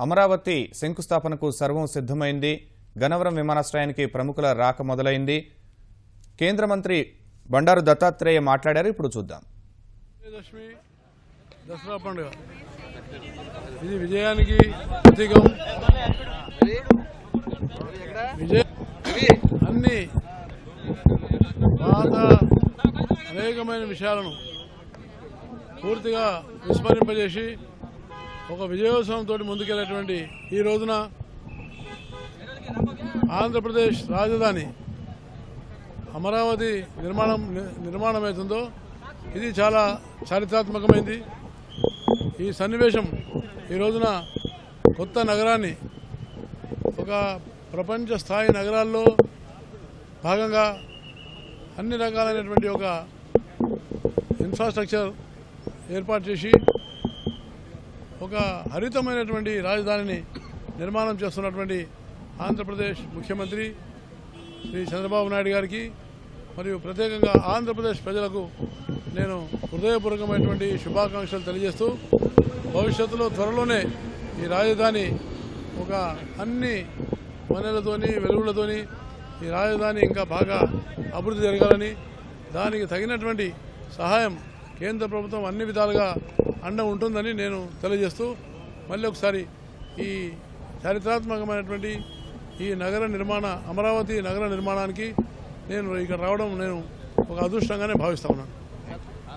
అమరావతి శంకుస్థాపనకు సర్వం సిద్ధమైంది. గన్నవరం విమానాశ్రయానికి ప్రముఖుల రాక మొదలైంది. కేంద్ర మంత్రి బండారు దత్తాత్రేయ మాట్లాడారు. ఇప్పుడు చూద్దాం. దసరా పండుగ ఇది విజయానికి ప్రతీకం. అన్ని పాత అనేకమైన విషయాలను పూర్తిగా విస్మరింపజేసి ఒక విజయోత్సవంతో ముందుకెళ్లేటువంటి ఈ రోజున ఆంధ్రప్రదేశ్ రాజధాని అమరావతి నిర్మాణమవుతుందో ఇది చాలా చారిత్రాత్మకమైంది. ఈ సన్నివేశం ఈ రోజున కొత్త నగరాన్ని ఒక ప్రపంచ స్థాయి నగరాల్లో భాగంగా అన్ని రకాలైనటువంటి ఒక ఇన్ఫ్రాస్ట్రక్చర్ ఏర్పాటు చేసి ఒక హరితమైనటువంటి రాజధానిని నిర్మాణం చేస్తున్నటువంటి ఆంధ్రప్రదేశ్ ముఖ్యమంత్రి శ్రీ చంద్రబాబు నాయుడు గారికి మరియు ప్రత్యేకంగా ఆంధ్రప్రదేశ్ ప్రజలకు నేను హృదయపూర్వకమైనటువంటి శుభాకాంక్షలు తెలియజేస్తూ భవిష్యత్తులో త్వరలోనే ఈ రాజధాని ఒక అన్ని వనరులతోని వెలుగులతోని ఈ రాజధాని ఇంకా బాగా అభివృద్ధి జరగాలని దానికి తగినటువంటి సహాయం కేంద్ర ప్రభుత్వం అన్ని విధాలుగా అండ ఉంటుందని నేను తెలియజేస్తూ మళ్ళీ ఒకసారి ఈ చారిత్రాత్మకమైనటువంటి ఈ అమరావతి నగర నిర్మాణానికి నేను ఇక్కడ రావడం నేను ఒక అదృష్టంగానే భావిస్తా ఉన్నాను.